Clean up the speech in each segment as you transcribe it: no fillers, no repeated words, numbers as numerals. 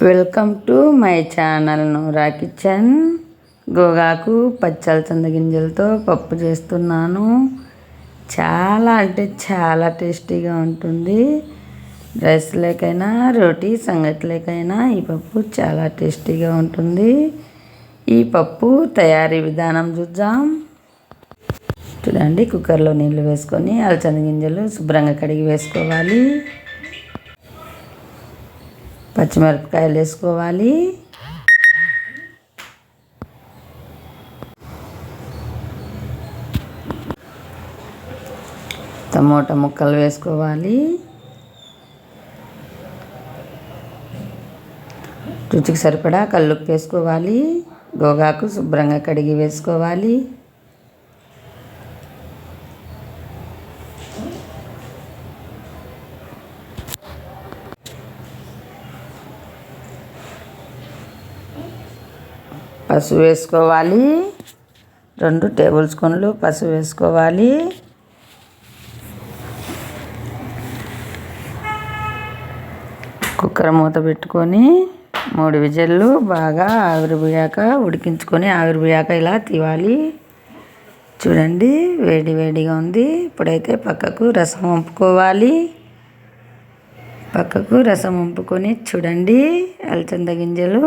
Welcome to my channel Noora kitchen. గోగాకు పచ్చల చింతగింజలతో పప్పు చేస్తున్నాను. చాలా అంటే చాలా టేస్టీగా ఉంటుంది. రైస్ లేకైనా రోటీ సంగట్లేకైనా ఈ పప్పు చాలా టేస్టీగా ఉంటుంది. ఈ పప్పు తయారీ విధానం చూద్దాం. చూడండి, కుక్కర్లో నీళ్ళు వేసుకొని అలసంద గింజలు శుభ్రంగా కడిగి వేసుకోవాలి. పచ్చిమిరపకాయలు వేసుకోవాలి. టమోటా ముక్కలు వేసుకోవాలి. రుచికి సరిపడా కల్లుప్పు వేసుకోవాలి. గోగాకు శుభ్రంగా కడిగి వేసుకోవాలి. పసుపు వేసుకోవాలి. 2 టేబుల్ స్పూన్లు పసుపు వేసుకోవాలి. కుక్కర్ మూత పెట్టుకొని 3 విజిల్లు బాగా ఆవిరిపోయాక ఉడికించుకొని ఆవిరిపోయాక ఇలా తీవాలి. చూడండి, వేడి వేడిగా ఉంది. ఇప్పుడైతే పక్కకు రసం వంపుకోవాలి. పక్కకు రసం వంపుకొని చూడండి, అలసంద గింజలు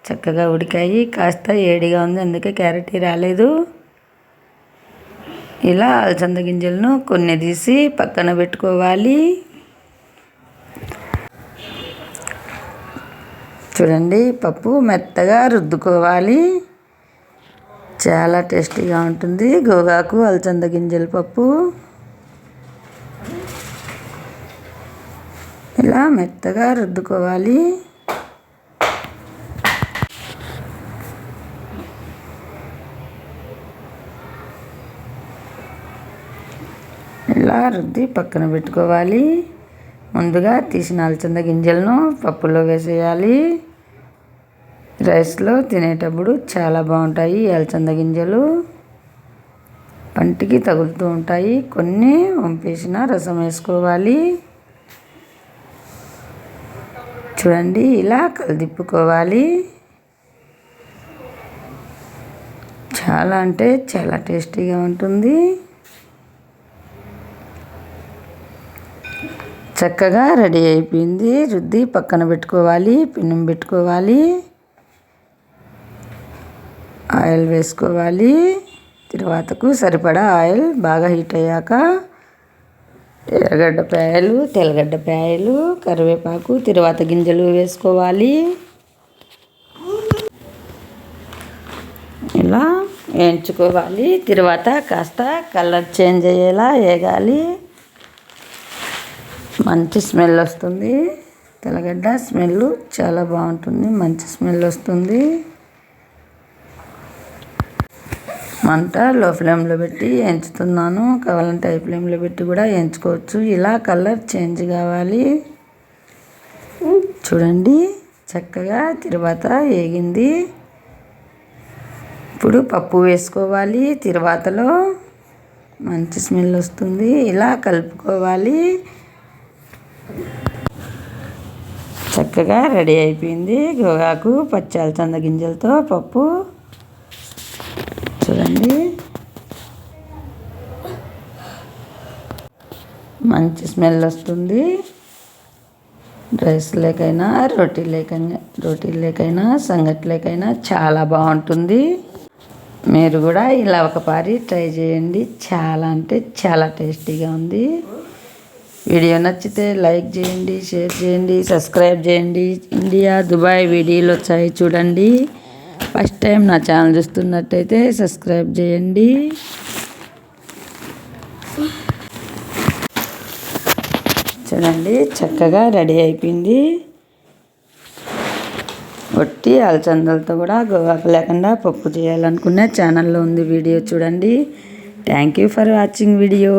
చక్కగా ఉడికాయి. కాస్త ఏడిగా ఉంది, అందుకే క్యారెట్ రాలేదు. ఇలా అలసంద గింజలను కొన్ని తీసి పక్కన పెట్టుకోవాలి. చూడండి, పప్పు మెత్తగా రుద్దుకోవాలి. చాలా టేస్టీగా ఉంటుంది గోగాకు అలసంద గింజల పప్పు. ఇలా మెత్తగా రుద్దుకోవాలి. ఇలా రుద్ది పక్కన పెట్టుకోవాలి. ముందుగా తీసిన అలసంద గింజలను పప్పులో వేసేయాలి. రైస్లో తినేటప్పుడు చాలా బాగుంటాయి. అలసంద గింజలు పంటికి తగులుతూ ఉంటాయి. కొన్ని వంపేసిన రసం వేసుకోవాలి. చూడండి, ఇలా కలిదిప్పుకోవాలి. చాలా అంటే చాలా టేస్టీగా ఉంటుంది. చక్కగా రెడీ అయిపోయింది. రుద్ది పక్కన పెట్టుకోవాలి. పిన్నం పెట్టుకోవాలి. ఆయిల్ వేసుకోవాలి. తర్వాతకు సరిపడా ఆయిల్ బాగా హీట్ అయ్యాక ఎర్రగడ్డపాయలు, తెల్లగడ్డపాయలు, కరివేపాకు, తర్వాత గింజలు వేసుకోవాలి. ఇలా వేయించుకోవాలి. తర్వాత కాస్త కలర్ చేంజ్ అయ్యేలా వేగాలి. మంచి స్మెల్ వస్తుంది. తెల్లగడ్డ స్మెల్ చాలా బాగుంటుంది. మంచి స్మెల్ వస్తుంది. మంట లో ఫ్లేమ్లో పెట్టి వేయించుతున్నాను. కావాలంటే హై ఫ్లేమ్లో పెట్టి కూడా వేయించుకోవచ్చు. ఇలా కలర్ చేంజ్ కావాలి. చూడండి, చక్కగా తర్వాత వేగింది. ఇప్పుడు పప్పు వేసుకోవాలి. తర్వాతలో మంచి స్మెల్ వస్తుంది. ఇలా కలుపుకోవాలి. చక్కగా రెడీ అయిపోయింది గోగాకు పచ్చి అలసంద గింజలతో పప్పు. చూడండి, మంచి స్మెల్ వస్తుంది. రైస్ లేకైనా రోటీ లేకైనా సంగట్లేకైనా చాలా బాగుంటుంది. మీరు కూడా ఇలా ఒకసారి ట్రై చేయండి. చాలా అంటే చాలా టేస్టీగా ఉంది. వీడియో నచ్చితే లైక్ చేయండి, షేర్ చేయండి, సబ్స్క్రైబ్ చేయండి. ఇండియా, దుబాయ్ వీడియోలు వచ్చాయి చూడండి. ఫస్ట్ టైం నా ఛానల్ చూస్తున్నట్టయితే సబ్స్క్రైబ్ చేయండి. చూడండి, చక్కగా రెడీ అయిపోయింది. ఒట్టి అలసందలతో కూడా గోగాకు లేకుండా పప్పు చేయాలనుకునే ఛానల్లో ఉంది వీడియో చూడండి. Thank you for watching video.